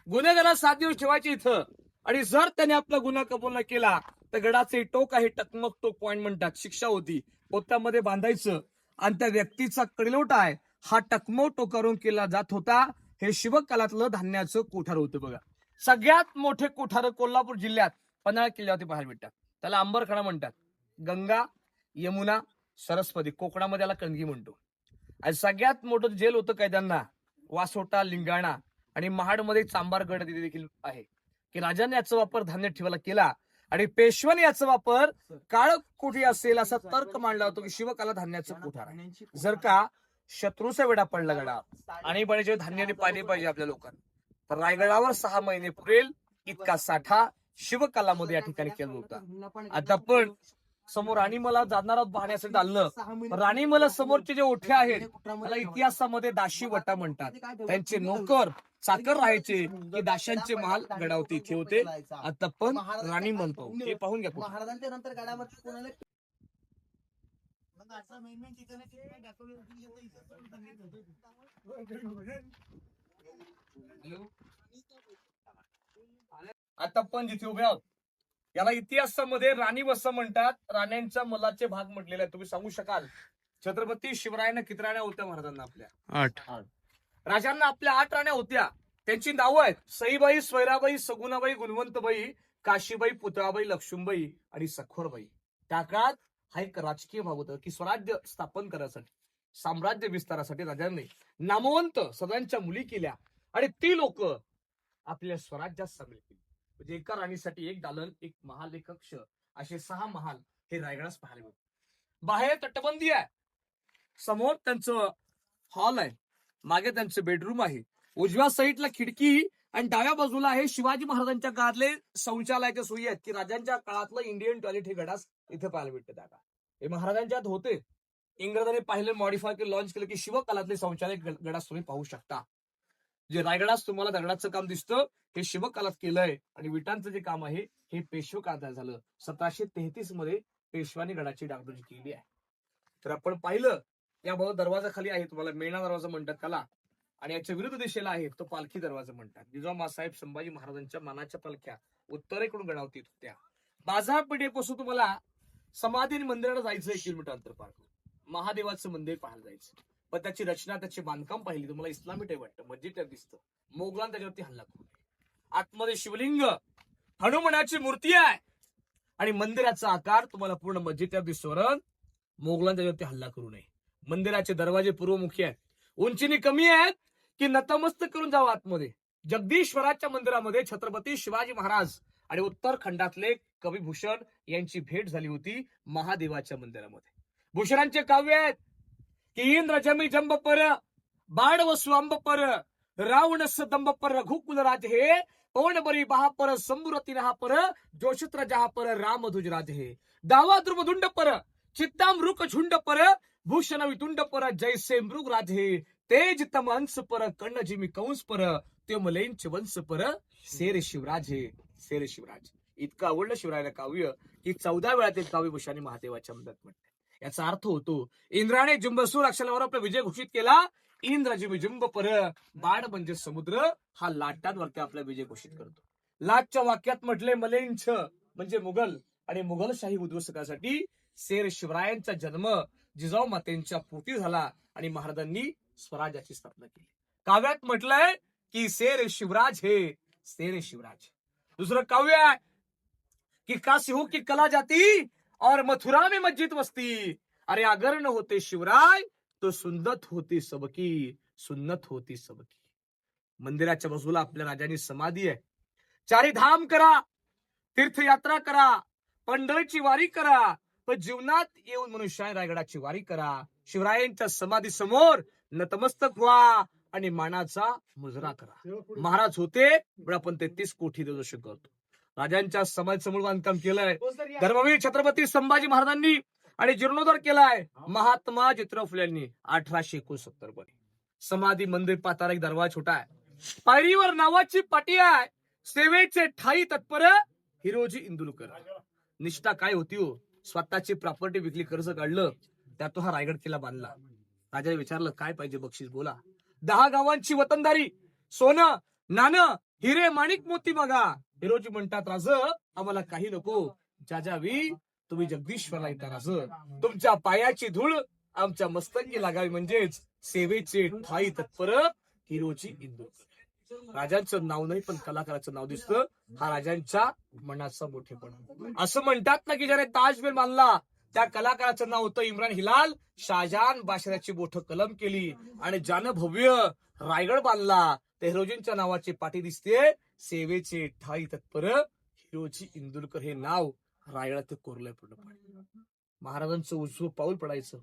गुन्हेगाराला 7 दिवस ठेवायचे इथं. आणि जर त्याने आपला गुन्हा कबूल न केला तर गडाचे टोक आहे, टकमक टोक पॉइंट म्हणतात, शिक्षा होती. पोत्यामध्ये बांधायचं आणि त्या व्यक्तीचा कडेलोट आहे हा टकमक टोकारून केला जात होता. हे शिवकालातलं धान्याचं कोठार होतं बघा. सगळ्यात मोठे कोठार कोल्हापूर जिल्ह्यात पन्हाळा किल्ल्यावरती पाहायला भेटतात. त्याला अंबरखडा म्हणतात. गंगा, यमुना, सरस्वती, कोकणामध्ये याला कणगी म्हणतो. आणि सगळ्यात मोठं जेल होतं कैद्यांना वासोटा, लिंगाणा आणि महाडमध्ये चांबारगड तिथे देखील आहे. की राजाने याचा वापर धान्य ठेवायला केला आणि पेशव्याने याचा वापर काळ कोठी असेल असा तर्क मांडला होतो की शिवकाला धान्याचं कोठार. जर का शत्रूचा वेढा पडला गडा आणि बरेच धान्याने पाणी पाहिजे आपल्या लोकांना, तर रायगडावर 6 महिने पुरेल इतका साठा शिवकालामध्ये या ठिकाणी केला होता. आता पण समोर राणीमला जाणारा पाहण्यासाठी चाललं. राणीमला समोरचे जे ओठे आहेत त्याला इतिहासामध्ये दाशी वटा म्हणतात. त्यांचे नोकर चाकर राहायचे की दाशांचे महाल गडावरती इथे होते. आता पण राणी म्हणतो हे पाहून घ्या. महाराजांच्या नंतर गडामध्ये कोणाला आता आपण जिथे उभे आहोत याला इतिहासामध्ये राणी वसा म्हणतात. राण्यांच्या मलाचे भाग म्हटलेले आहेत. तुम्ही सांगू शकाल छत्रपती शिवरायांना किती राण्या होत्या महाराजांना? आपल्या 8. राजांना आपल्या 8 राण्या होत्या. त्यांची नावं आहेत सईबाई, स्वैराबाई, सगुणाबाई, गुणवंतबाई, काशीबाई, पुतळाबाई, लक्ष्मीबाई आणि सखोरबाई. त्या काळात हा एक राजकीय भाग होता की स्वराज्य स्थापन करण्यासाठी, साम्राज्य विस्तारासाठी राजांनी नामवंत सगळ्यांच्या मुली केल्या आणि ती लोक आपल्या स्वराज्यात सामील केली. म्हणजे एका राणीसाठी एक दालन, एक महाल, एक कक्ष, असे 6 महाल हे रायगडास पाहायला मिळतात. बाहेर तटबंदी आहे, समोर त्यांचं हॉल आहे, मागे त्यांचं बेडरूम आहे, उजव्या साईडला खिडकी आणि डाव्या बाजूला आहे शिवाजी महाराजांच्या काळातले शौचालयाच्या सोयी आहेत की राजांच्या काळातलं इंडियन टॉयलेट हे गडास इथे पाहायला भेटतं. त्या काळात हे महाराजांच्यात होते. इंग्रजांनी पाहिलं, मॉडिफाय केलं, लॉन्च केलं की शिवकालातले शौचालय गडास तुम्ही पाहू शकता. जे रायगडास तुम्हाला दगडाचं काम दिसतं हे शिवकालात केलंय आणि विटांचं जे काम आहे हे पेशवे काळात झालं. 1733 मध्ये पेशवानी गडाची डागडुजी केली आहे. तर आपण पाहिलं या दरवाजा खाली आहे, तुम्हाला मेणा दरवाजा म्हणतात त्याला, आणि याच्या विरुद्ध दिशेला आहे तो पालखी दरवाजा म्हणतात. जिजामासाहेब संभाजी महाराजांच्या मानाच्या पालख्या उत्तरेकडून गडावतीत होत्या. बाजारपेठेपासून तुम्हाला समाधी आणि मंदिराला जायचं 1 किलोमीटर अंतर पार करून महादेवाचं मंदिर पाहायला जायचं. पण त्याची रचना, त्याचे बांधकाम पाहिली तुम्हाला इस्लामी टाईप वाटतं, मस्जिद टाईप दिसतं. मोगलांनी त्याच्यावरती हल्ला करू नये. आतमध्ये शिवलिंग, हनुमानाची मूर्ती आहे आणि मंदिराचा आकार तुम्हाला पूर्ण मस्जिद टाईप दिसतो. मोगलांनी त्याच्यावरती हल्ला करू नये. मंदिराचे दरवाजे पूर्वमुखी आहेत, उंचीने कमी आहेत की नतमस्तक करून जावं आतमध्ये. जगदीश्वराच्या मंदिरामध्ये छत्रपती शिवाजी महाराज आणि उत्तराखंडातले कविभूषण यांची भेट झाली होती महादेवाच्या मंदिरामध्ये. भूषणांचे काव्य आहेत की इंद्र जमी जंब पर, बाड वसु अंब पर, रावण दंब पर, रघुकुल राज हे, पवन बरी बहा पर, संबुरती रहा पर, जोशित्र जहा पर, राम ध्वज राज हे, दावा ध्रुव धुंड पर, चित्तामृक झुंड पर, भूषण वितुंड पर, जैसे मृग राज हे, तेज तम अंश पर, कर्ण जिमी कंस पर, ते मलेंच वंश पर, शेर शिवराज हे, शेर शिवराज. इतकं आवडलं शिवरायाला काव्य की 14 वेळा ते काव्य भूषानी महादेवाच्या मंदिरात म्हणतात. याचा अर्थ होतो इंद्राने जिंबसूर अक्षरावर आपला विजय घोषित केला. इंद्र जिंब पर, बाण म्हणजे समुद्र, हा लाटांवरती आपला विजय घोषित करतो. लाटच्या वाक्यात म्हटले मलेंच म्हणजे मुघल आणि मुघलशाही उद्ध्वस्त करण्यासाठी शेर शिवरायांचा जन्म जिजाऊ मातेंच्या पोटी झाला आणि महाराजांनी स्वराज्याची स्थापना केली. काव्यात म्हटलंय की शेर शिवराज हे, शेर शिवराज. दुसरं काव्य आहे कि काशी हो की कला जाती और मथुरा में मस्जिद वस्ती, अरे अगर न होते शिवराय तो सुन्नत होती सबकी, सुन्नत होती सबकी. मंदिराच्या बाजूला आपल्या राजांनी समाधी आहे. 4 धाम करा, तीर्थयात्रा करा, पंढरीची वारी करा, पण जीवनात येऊन मनुष्य रायगडाची वारी करा. शिवरायांच्या समाधी समोर नतमस्तक व्हा आणि मानाचा मुजरा करा. महाराज होते पण आपण 33 कोटी देवदर्शन करतो. राजांच्या समाधी समोर बांधकाम केलंय धर्मवीर छत्रपती संभाजी महाराजांनी आणि जीर्णोद्धार केलाय महात्मा ज्योतिराव फुले यांनी 1869 मध्ये. समाधी मंदिर पाहताना एक दरवाजा छोटा आहे, पायरीवर नावाची पाटी आहे, सेवेचे ठाई तत्पर हिरोजी इंदुरकर. निष्ठा काय होती हो, स्वतःची प्रॉपर्टी विकली, कर्ज काढलं, त्यातून हा रायगड किल्ला बांधला. राजाने विचारलं काय पाहिजे बक्षीस बोला. 10 गावांची वतनदारी, सोनं नाणं, हिरे माणिक मोती बघा. हिरोजी म्हणतात राज आम्हाला काही नको, जाजावी तुम्ही जगदीश्वरला येता राज, तुमच्या पायाची धूळ आमच्या मस्तकी लागावी, म्हणजेच सेवेचे ठाई तत्पर हिरोजी इंदुरकर. राजांचं नाव नाही पण कलाकाराचं नाव दिसतं. हा राजांच्या मनाचा मोठेपणा. असं म्हणतात ना की ज्याने ताजमहल बांधला त्या कलाकाराचं नाव होतं इम्रान हिलाल. शाहजहान बादशाहाची बोट कलम केली आणि ज्यानं भव्य रायगड बांधला त्या हिरोजींच्या नावाची पाठी दिसते, सेवेचे ठाई तत्पर हिरोजी इंदुरकर. हे नाव रायगडात कोरलंय पूर्णपणे. महाराजांचं उजवं पाऊल पडायचं,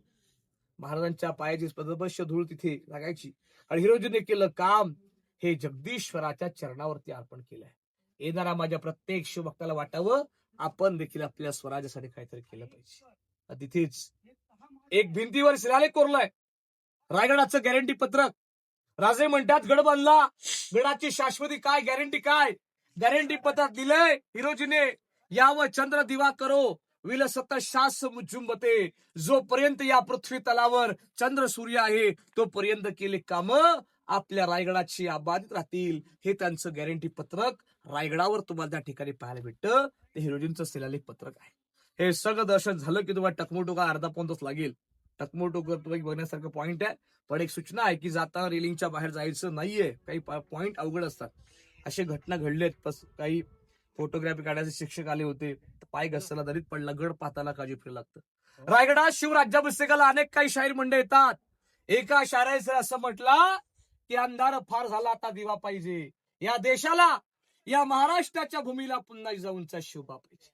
महाराजांच्या पायाची पदपश्य धूळ तिथे लागायची आणि हिरोजीने केलं काम हे जगदीश्वराच्या चरणावरती अर्पण केलंय. येणारा माझ्या प्रत्येक शिवभक्ताला वाटावं आपण देखील आपल्या स्वराज्यासाठी काहीतरी केलं पाहिजे. तिथेच एक भिंतीवर शिलालेख कोरलाय रायगडाचं गॅरंटी पत्रक. राजे म्हणतात गड बांधला, गडाची शाश्वती काय, गॅरंटी काय? गॅरंटी पत्रक दिलंय हिरोजीने. यावं चंद्र दिवा करो विलसत शास मुजुंबते, जोपर्यंत या पृथ्वी तलावर चंद्र सूर्य आहे तोपर्यंत केले काम आपल्या रायगडाची आबादित राहतील. हे त्यांचं गॅरंटी पत्रक रायगडावर तुम्हाला त्या ठिकाणी पाहायला भेटतं ते हिरोजींचं शिलालेख पत्रक आहे. हे सगळं दर्शन झालं की तुम्हाला टकमोटोका अर्धा पाऊण तास लागेल. टकमोटोकर तुम्ही बघण्यासारखं पॉईंट आहे. पण एक सूचना आहे की जाता रेलिंगच्या बाहेर जायचं नाहीये. काही पॉईंट अवघड असतात. असे घटना घडलेत. काही फोटोग्राफी काढायचे शिक्षक आले होते, पाय घसरला दरीत पडला, गड पाताला काजी फिरू लागतं. रायगडात शिवराज्याभिषेकाला अनेक काही शाहीर मंडळ येतात. एका शायराने असं म्हटलं की अंधार फार झाला आता दिवा पाहिजे. या देशाला, या महाराष्ट्राच्या भूमीला पुन्हा जाऊनचा शोभा पाहिजे.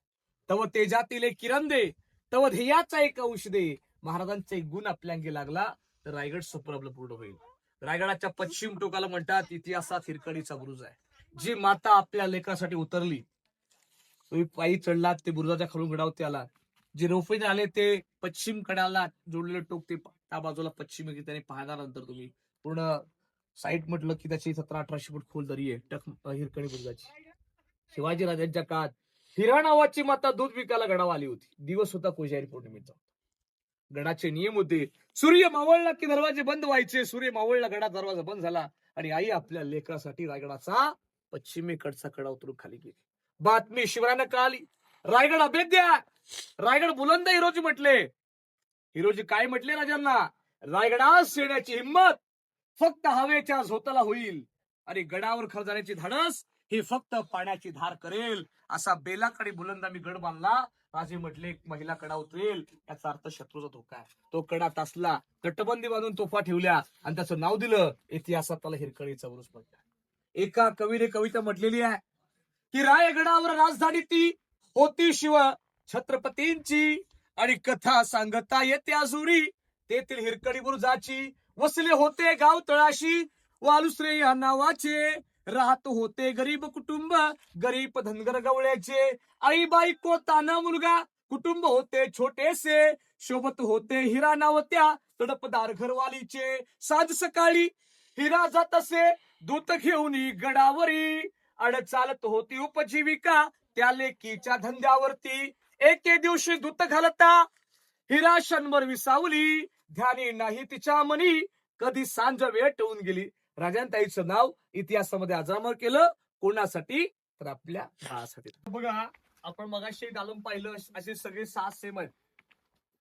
तव तेजातील एक किरण दे, तव ध्येयाचा एक अंश दे. महाराजांचा एक गुण आपल्या अंगी लागला तर रायगड स्वप्न आपलं पूर्ण होईल. रायगडाच्या पश्चिम टोकाला म्हणतात इतिहासात हिरकणीचा बुरुज आहे. जी माता आपल्या लेकरासाठी उतरली, तुम्ही पायी चढलात ते बुरुजाच्या खालून गडावरती आलात. जे रोपवेने आले ते पश्चिम कडाला जोडलेलं टोक ते त्या बाजूला पश्चिम त्याने पाहण्यानंतर तुम्ही पूर्ण साईट म्हटलं की त्याची 1700-1800 फूट खोल दरी आहे हिरकणी बुरुजाची. शिवाजी राजांच्या काळात हिरा नावाची माता दूध विकायला गडावर आली होती. दिवस होता कोजारी पौर्णिमेचा. गडाचे नियम होते, सूर्य मावळला की दरवाजे बंद व्हायचे. सूर्य मावळला गडात दरवाजा बंद झाला आणि आई आपल्या लेकरासाठी रायगडाचा पश्चिमेकडचा कडा उतरून खाली गेली. बातमी शिवरायांना कळाली, रायगड अभेद्य आहे. रायगड बुलंद हिरोजी म्हटले. हिरोजी काय म्हटले राजांना, रायगडास येण्याची हिंमत फक्त हवेच्या झोताला होईल आणि गडावर खर जाण्याची धाडस ही फक्त पाण्याची धार करेल. असा बेलाकडे बुलंद आम्ही गड बांधला. राजे म्हटले एक महिला कडा उतरेल, याचा अर्थ शत्रूचा धोका आहे. तो कडा तासला, तटबंदी बांधून तोफा ठेवल्या आणि त्याचं नाव दिलं, इतिहासात त्याला हिरकणीचा बुरुज म्हटलं. एका कवीने कविता म्हटलेली आहे की रायगडावर राजधानी ती होती शिव छत्रपतींची आणि कथा सांगता येते अजुरी तेथील हिरकणी बुरुजाची. वसले होते गाव तळाशी वालुसरे या नावाचे, राहत होते गरीब कुटुंब गरीब धनगर गवळ्याचे. आई बायको ताना मुलगा कुटुंब होते छोटेसे, शोभत होते हिरा नावत्या तडपदार घरवालीचे. साज सकाळी हिरा जात असे दूत घेऊन गडावरी, अड चालत होती उपजीविका त्या लेकीच्या धंद्यावरती. एके दिवशी दूत घालता हिरा शंभर विसावली, ध्यानी नाही तिच्या मनी कधी सांज वेळ टवून गेली. राजांताईचं नाव इतिहासामध्ये अजरामर केलं. कोणासाठी तर आपल्या बाळासाठी. बघा आपण मगाशी घालून पाहिलं असे सगळे 7 सेम आहेत.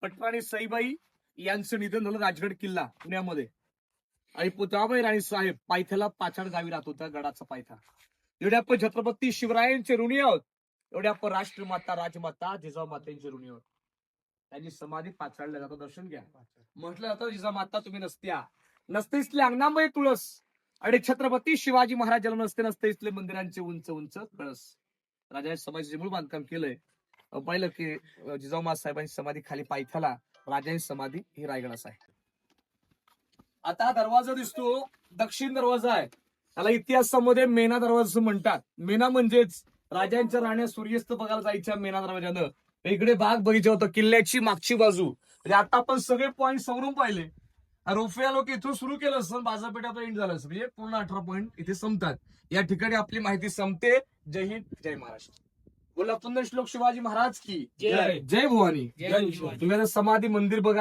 पटराणी सईबाई यांचं निधन झालं राजगड किल्ला पुण्यामध्ये आणि पुतळाबाई राणी साहेब पायथ्याला पाचाड गावी राहत होत्या. गडाचा पायथा. एवढ्या आपण छत्रपती शिवरायांचे ऋणी आहोत, एवढ्या आपण राष्ट्रमाता राजमाता जिजाऊ मातेंचे ऋणी आहोत. त्यांची समाधी पाचाडला जातं, दर्शन घ्या. म्हटलं जातं जिजाऊ माता तुम्ही नसते इसले अंगणामध्ये तुळस आणि छत्रपती शिवाजी महाराज जन्म नसते इसले मंदिरांचे उंच उंच कळस. राजा समाजाचे मूळ बांधकाम केलंय. पाहिलं की जिजाऊ माता साहेबांची समाधी खाली पायथ्याला, राजांची समाधी ही रायगडास आहे. आता हा दरवाजा दिसतो दक्षिण दरवाजा आहे. त्याला इतिहासामध्ये मेना दरवाजा म्हणतात. मेना म्हणजेच राजांच्या राण्या सूर्यास्त बघायला जायच्या मेना दरवाजानं. इकडे बाग बगीचा होतं किल्ल्याची मागची बाजू. म्हणजे आता आपण सगळे पॉईंट समोरून पाहिले. रोफिया लोक इथून सुरू केलं असं बाजारपेठात एंड झालं असं, म्हणजे पूर्ण 18 पॉईंट इथे संपतात. या ठिकाणी आपली माहिती संपते. जय हिंद, जय महाराष्ट्र. बोला पुन्हा श्लोक शिवाजी महाराज की जय. जय भवानी. तुम्ही आता समाधी मंदिर बघा.